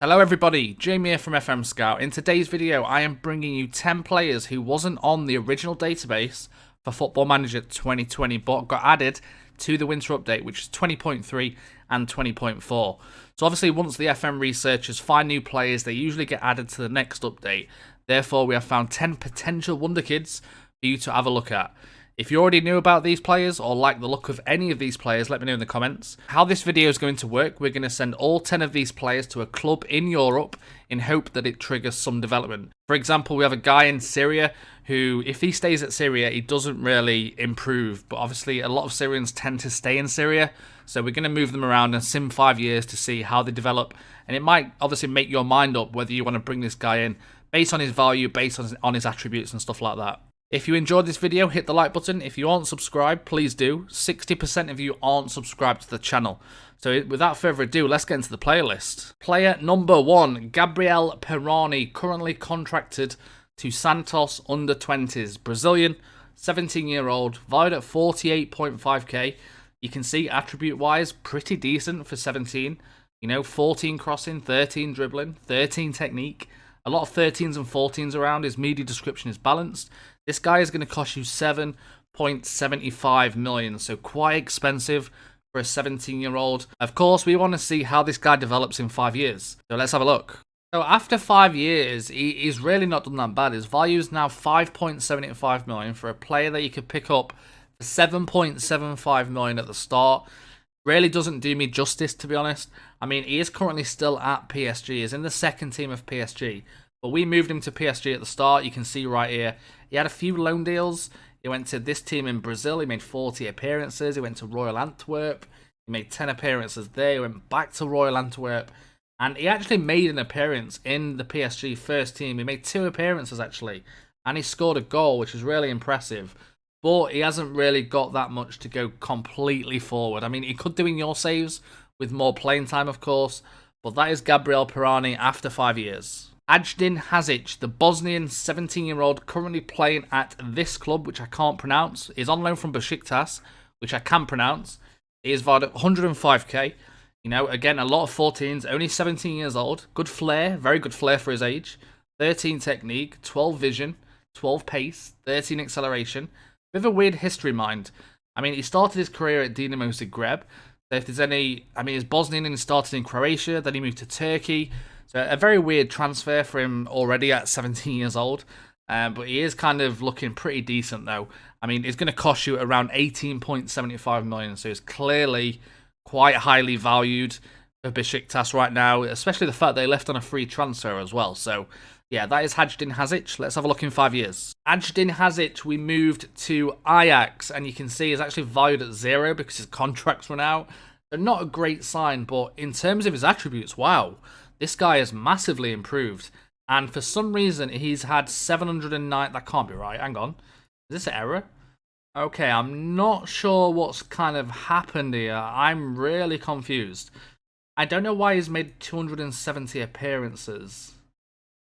Hello everybody, Jamie here from FMSCOUT. In today's video, I am bringing you 10 players who wasn't on the original database for Football Manager 2020, but got added to the winter update, which is 20.3 and 20.4. So obviously, once the FM researchers find new players, they usually get added to the next update. Therefore, we have found 10 potential Wonderkids for you to have a look at. If you already knew about these players or like the look of any of these players, let me know in the comments. How this video is going to work, we're going to send all 10 of these players to a club in Europe in hope that it triggers some development. For example, we have a guy in Syria who, if he stays at Syria, he doesn't really improve. But obviously, a lot of Syrians tend to stay in Syria. So we're going to move them around and sim 5 years to see how they develop. And it might obviously make your mind up whether you want to bring this guy in based on his value, based on his attributes and stuff like that. If you enjoyed this video, hit the like button. If you aren't subscribed, please do. 60% of you aren't subscribed to the channel. So without further ado, let's get into the player list. Player number 1, Gabriel Veron, currently contracted to Santos under-20s. Brazilian, 17-year-old, valued at 48.5k. You can see attribute-wise, pretty decent for 17. You know, 14 crossing, 13 dribbling, 13 technique. A lot of 13s and 14s around. His media description is balanced. This guy is going to cost you 7.75 million, so quite expensive for a 17-year-old. Of course, we want to see how this guy develops in 5 years. So let's have a look. So after 5 years, he's really not done that bad. His value is now 5.75 million for a player that you could pick up for 7.75 million at the start. Really doesn't do me justice, to be honest. I mean, he is currently still at PSG. He's in the second team of PSG. But we moved him to PSG at the start. You can see right here. He had a few loan deals. He went to this team in Brazil. He made 40 appearances. He went to Royal Antwerp. He made 10 appearances there. He went back to Royal Antwerp. And he actually made an appearance in the PSG first team. He made 2 appearances, actually. And he scored a goal, which is really impressive. But he hasn't really got that much to go completely forward. I mean, he could do in your saves with more playing time, of course. But that is Gabriel Veron after 5 years. Hasic, the Bosnian 17-year-old currently playing at this club, which I can't pronounce, is on loan from Besiktas, which I can pronounce. He is valued at 105k. You know, again, a lot of 14s, only 17 years old. Good flair, very good flair for his age. 13 technique, 12 vision, 12 pace, 13 acceleration. Bit of a weird history, mind. I mean, he started his career at Dinamo Zagreb. So if there's any, I mean, he's Bosnian and he started in Croatia, then he moved to Turkey. So a very weird transfer for him already at 17 years old. But he is kind of looking pretty decent, though. I mean, it's going to cost you around 18.75 million. So he's clearly quite highly valued for Besiktas right now, especially the fact they left on a free transfer as well. So yeah, that is Hasic. Let's have a look in 5 years. Hasic, we moved to Ajax, and you can see he's actually valued at 0 because his contract's run out. So not a great sign, but in terms of his attributes, wow. This guy has massively improved. And for some reason, he's had 709... That can't be right. Hang on. Is this an error? Okay, I'm not sure what's kind of happened here. I'm really confused. I don't know why he's made 270 appearances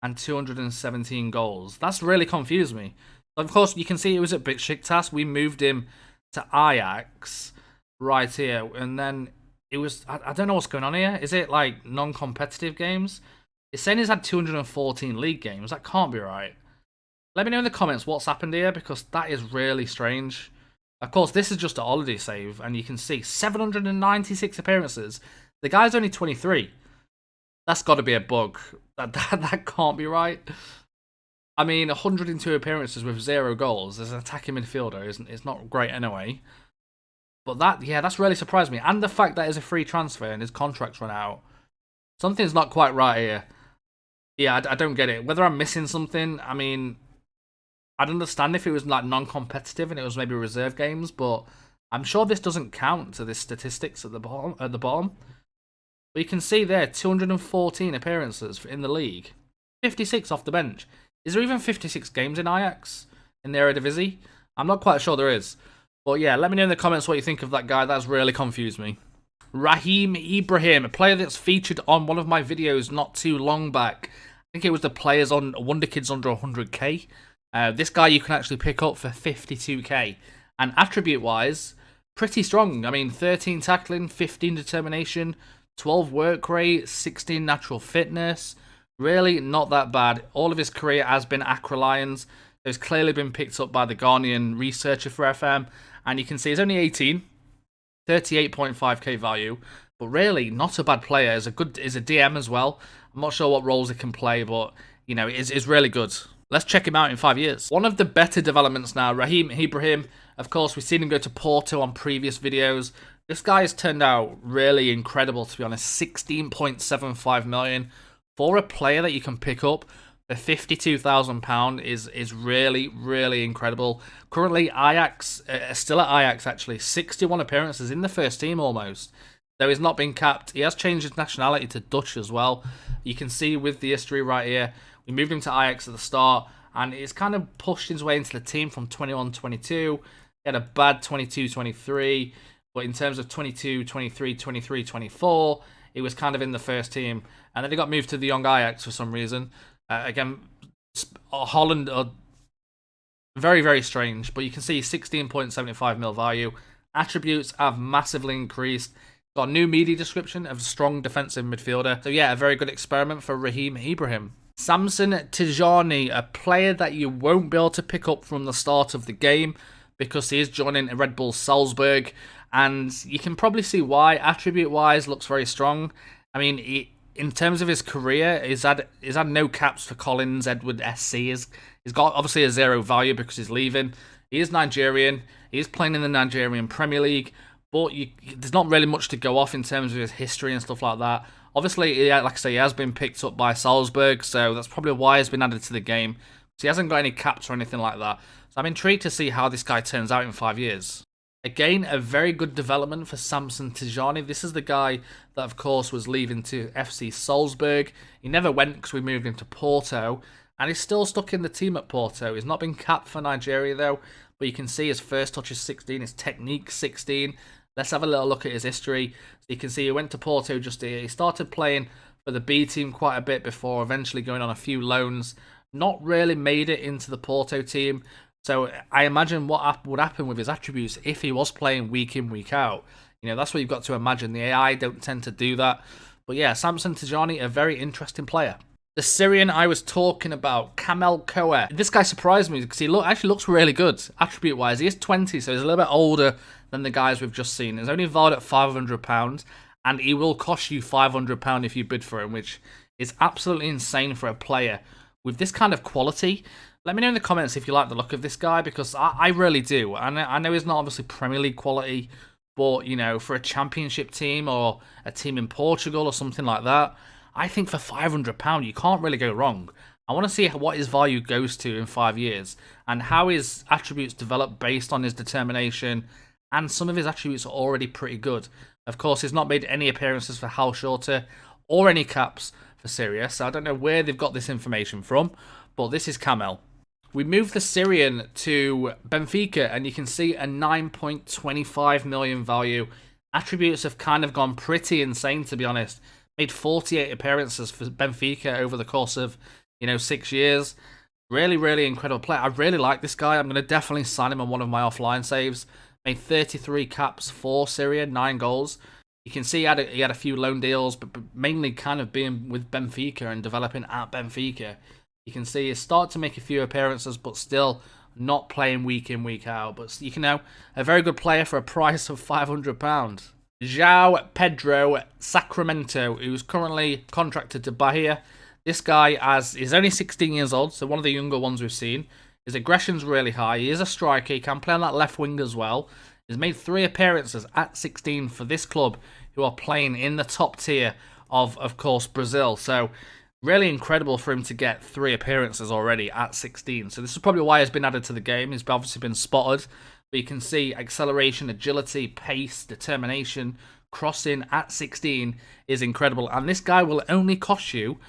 and 217 goals. That's really confused me. Of course, you can see it was at Besiktas. We moved him to Ajax right here. And then it was, I don't know what's going on here. Is it like non-competitive games? It's saying he's had 214 league games. That can't be right. Let me know in the comments what's happened here, because that is really strange. Of course, this is just a holiday save, and you can see 796 appearances. The guy's only 23. That's got to be a bug. That can't be right. I mean, 102 appearances with 0 goals as an attacking midfielder it's not great anyway. But that, yeah, that's really surprised me. And the fact that it's a free transfer and his contract's run out. Something's not quite right here. Yeah, I don't get it. Whether I'm missing something, I mean, I'd understand if it was like non-competitive and it was maybe reserve games, but I'm sure this doesn't count to the statistics at the bottom. But you can see there, 214 appearances in the league. 56 off the bench. Is there even 56 games in Ajax? In the Eredivisie? I'm not quite sure there is. But yeah, let me know in the comments what you think of that guy. That's really confused me. Raheem Ibrahim, a player that's featured on one of my videos not too long back. I think it was the players on Wonderkids under 100k. This guy you can actually pick up for 52k. And attribute-wise, pretty strong. I mean, 13 tackling, 15 determination, 12 work rate, 16 natural fitness. Really not that bad. All of his career has been Accra Lions. So he's clearly been picked up by the Ghanaian researcher for FM. And you can see he's only 18, 38.5k value. But really, not a bad player. Is a DM as well. I'm not sure what roles he can play, but you know, is really good. Let's check him out in 5 years. One of the better developments now, Raheem Ibrahim. Of course, we've seen him go to Porto on previous videos. This guy has turned out really incredible, to be honest. 16.75 million for a player that you can pick up for £52,000 is really, really incredible. Currently, Ajax, still at Ajax actually, 61 appearances in the first team almost. Though he's not been capped. He has changed his nationality to Dutch as well. You can see with the history right here, we moved him to Ajax at the start, and he's kind of pushed his way into the team from 21-22. He had a bad 22-23, but in terms of 22, 23, 23, 24, he was kind of in the first team. And then he got moved to the young Ajax for some reason. Again, Holland are very, very strange, but you can see 16.75 mil value. Attributes have massively increased. Got a new media description of strong defensive midfielder. So yeah, a very good experiment for Raheem Ibrahim. Samson Tijani, a player that you won't be able to pick up from the start of the game because he is joining Red Bull Salzburg, and you can probably see why. Attribute-wise, looks very strong. I mean, in terms of his career, he's had no caps for Collins, Edward, SC. He's got obviously a 0 value because he's leaving. He is Nigerian. He is playing in the Nigerian Premier League. But there's not really much to go off in terms of his history and stuff like that. Obviously, like I say, he has been picked up by Salzburg, so that's probably why he's been added to the game. So he hasn't got any caps or anything like that. So I'm intrigued to see how this guy turns out in 5 years. Again, a very good development for Samson Tijani. This is the guy that, of course, was leaving to FC Salzburg. He never went because we moved him to Porto, and he's still stuck in the team at Porto. He's not been capped for Nigeria, though, but you can see his first touch is 16, his technique 16. Let's have a little look at his history. So you can see he went to Porto just here. He started playing for the B team quite a bit before eventually going on a few loans. Not really made it into the Porto team. So I imagine what would happen with his attributes if he was playing week in, week out. You know, that's what you've got to imagine. The AI don't tend to do that. But yeah, Samson Tijani, a very interesting player. The Syrian I was talking about, Camel Coward. This guy surprised me because he actually looks really good, attribute-wise. He is 20, so he's a little bit older than the guys we've just seen. He's only valued at £500, and he will cost you £500 if you bid for him, which is absolutely insane for a player with this kind of quality. Let me know in the comments if you like the look of this guy, because I really do. I know he's not obviously Premier League quality, but, you know, for a championship team or a team in Portugal or something like that, I think for £500, you can't really go wrong. I want to see what his value goes to in 5 years and how his attributes develop based on his determination, and some of his attributes are already pretty good. Of course, he's not made any appearances for Hull Shorter or any caps for Syria, so I don't know where they've got this information from, but this is Camel. We move the Syrian to Benfica, and you can see a 9.25 million value. Attributes have kind of gone pretty insane, to be honest. Made 48 appearances for Benfica over the course of, 6 years. Really, really incredible player. I really like this guy. I'm going to definitely sign him on one of my offline saves. Made 33 caps for Syria, 9 goals. You can see he had a few loan deals, but mainly kind of being with Benfica and developing at Benfica. You can see he started to make a few appearances, but still not playing week in, week out. But you can know, a very good player for a price of £500. João Pedro, Sacramento, who's currently contracted to Bahia. This guy is only 16 years old, so one of the younger ones we've seen. His aggression's really high. He is a striker. He can play on that left wing as well. He's made 3 appearances at 16 for this club, who are playing in the top tier of course, Brazil. So really incredible for him to get 3 appearances already at 16. So this is probably why he's been added to the game. He's obviously been spotted. But you can see acceleration, agility, pace, determination, crossing at 16 is incredible. And this guy will only cost you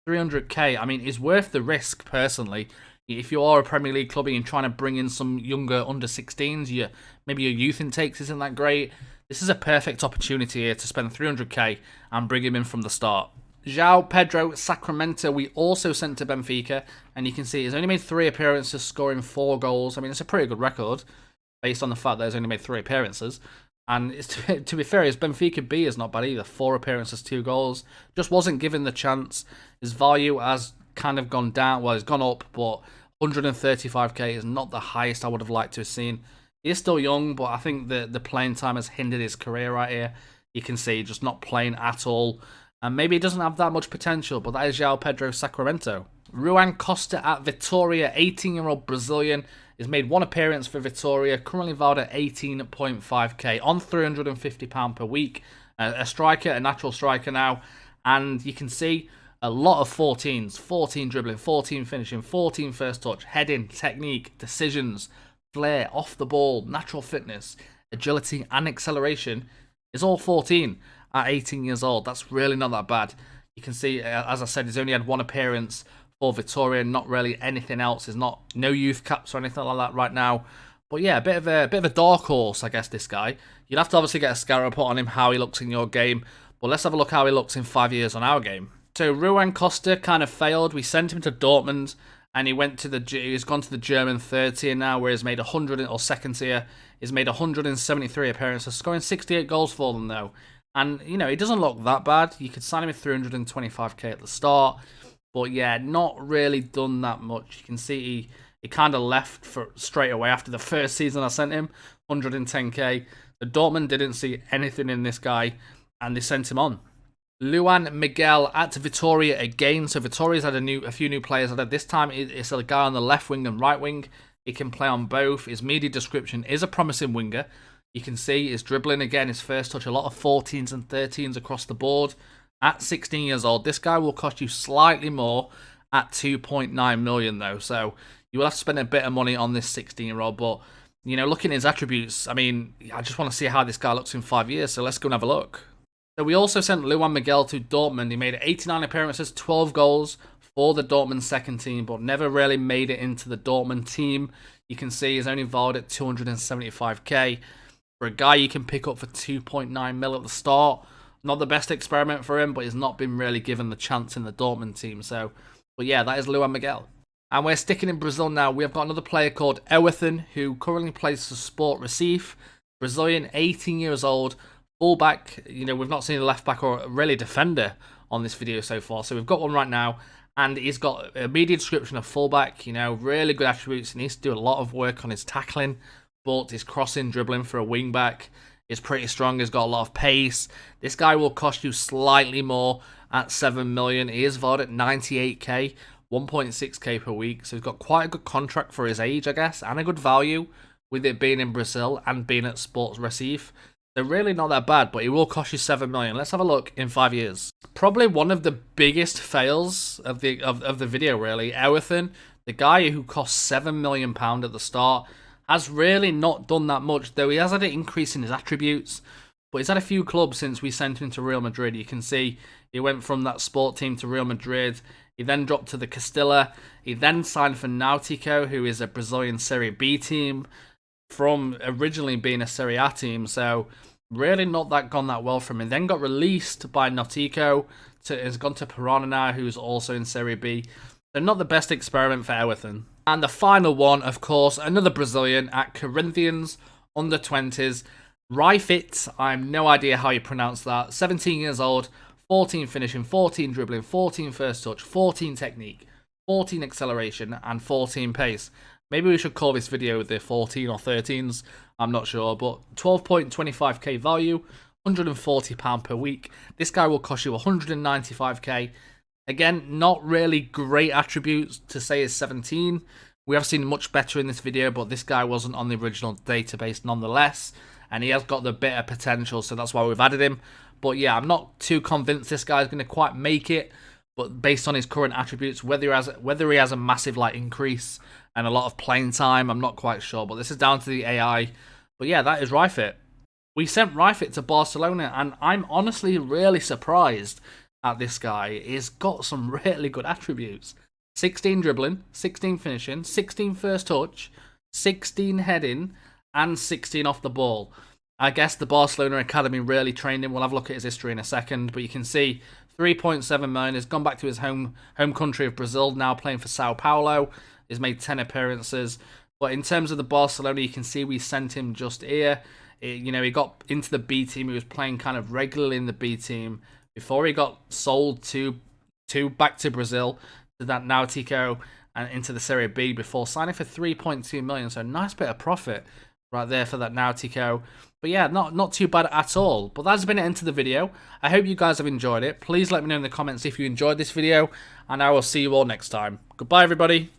300k. I mean, it's worth the risk, personally. If you are a Premier League club and you're trying to bring in some younger under 16s, maybe your youth intakes isn't that great, this is a perfect opportunity here to spend 300k and bring him in from the start. João Pedro, Sacramento, we also sent to Benfica, and you can see he's only made 3 appearances, scoring 4 goals. I mean, it's a pretty good record, based on the fact that he's only made 3 appearances. And it's, to be fair, his Benfica B is not bad either. 4 appearances, 2 goals. Just wasn't given the chance. His value has kind of gone down. Well, it's gone up, but 135k is not the highest I would have liked to have seen. He is still young, but I think the playing time has hindered his career right here. You can see just not playing at all. And maybe he doesn't have that much potential, but that is João Pedro Sacramento. Ruan Costa at Vitória, 18-year-old Brazilian. He's made 1 appearance for Vitória, currently valued at 18.5k on £350 per week. A striker, a natural striker now. And you can see a lot of 14s, 14 dribbling, 14 finishing, 14 first touch, heading, technique, decisions, flair, off the ball, natural fitness, agility and acceleration is all 14 at 18 years old. That's really not that bad. You can see, as I said, he's only had 1 appearance for Vitória, not really anything else. There's no youth caps or anything like that right now. But yeah, a bit of a dark horse, I guess, this guy. You'd have to obviously get a scout report on him, how he looks in your game. But let's have a look how he looks in 5 years on our game. So Ruan Costa kind of failed. We sent him to Dortmund, and he's gone to the German 3rd tier now, where he's made 100, or 2nd tier. He's made 173 appearances, scoring 68 goals for them though. And you know, he doesn't look that bad. You could sign him with 325k at the start, but yeah, not really done that much. You can see he kind of left for straight away after the first season I sent him, 110k. The Dortmund didn't see anything in this guy, and they sent him on. Luan Miguel at Vitória again. So Vitória's had a few new players. This time it's a guy on the left wing and right wing. He can play on both. His media description is a promising winger. You can see his dribbling again, his first touch, a lot of 14s and 13s across the board. At 16 years old, this guy will cost you slightly more at 2.9 million though. So you will have to spend a bit of money on this 16-year-old. But you know, looking at his attributes, I mean, I just want to see how this guy looks in 5 years. So let's go and have a look. So we also sent Luan Miguel to Dortmund. He made 89 appearances, 12 goals for the Dortmund 2nd team, but never really made it into the Dortmund team. You can see he's only valued at 275k. For a guy you can pick up for 2.9 mil at the start, not the best experiment for him, but he's not been really given the chance in the Dortmund team. So, but yeah, that is Luan Miguel. And we're sticking in Brazil now. We have got another player called Elielton, who currently plays for Sport Recife. Brazilian, 18 years old. Fullback, you know, we've not seen a left back or really defender on this video so far, so we've got one right now, and he's got a media description of fullback, you know, really good attributes. He needs to do a lot of work on his tackling, but his crossing, dribbling for a wing back is pretty strong. He's got a lot of pace. This guy will cost you slightly more at 7 million. He is valued at 98k, 1.6k per week, so he's got quite a good contract for his age, I guess, and a good value with it being in Brazil and being at Sports Recife. They're really not that bad, but it will cost you 7 million. Let's have a look in 5 years. Probably one of the biggest fails of the video, really. Elielton, the guy who cost £7 million at the start, has really not done that much, though he has had an increase in his attributes. But he's had a few clubs since we sent him to Real Madrid. You can see he went from that sport team to Real Madrid. He then dropped to the Castilla. He then signed for Náutico, who is a Brazilian Serie B team, from originally being a Serie A team, so really not gone that well for him. And then got released by Náutico, has gone to Paraná now, who's also in Serie B. So not the best experiment for Elielton. And the final one, of course, another Brazilian at Corinthians, under 20s. Raifit, I have no idea how you pronounce that. 17 years old, 14 finishing, 14 dribbling, 14 first touch, 14 technique, 14 acceleration, and 14 pace. Maybe we should call this video the 14 or 13s, I'm not sure, but 12.25k value, £140 per week. This guy will cost you 195k. Again, not really great attributes to say is 17. We have seen much better in this video, but this guy wasn't on the original database nonetheless, and he has got the bit of potential, so that's why we've added him. But yeah, I'm not too convinced this guy's going to quite make it, but based on his current attributes, whether he has a massive increase and a lot of playing time, I'm not quite sure. But this is down to the AI. But yeah, that is Raifit. We sent Raifit to Barcelona, and I'm honestly really surprised at this guy. He's got some really good attributes. 16 dribbling, 16 finishing, 16 first touch, 16 heading, and 16 off the ball. I guess the Barcelona Academy really trained him. We'll have a look at his history in a second, but you can see 3.7 million. He's gone back to his home country of Brazil, now playing for Sao Paulo. He's made 10 appearances. But in terms of the Barcelona, you can see we sent him just here. You know, he got into the B team. He was playing kind of regularly in the B team before he got sold to back to Brazil, to that Náutico, and into the Serie B before signing for 3.2 million. So nice bit of profit right there for that Náutico. But yeah, not too bad at all. But that's been it into the video. I hope you guys have enjoyed it. Please let me know in the comments if you enjoyed this video, and I will see you all next time. Goodbye, everybody.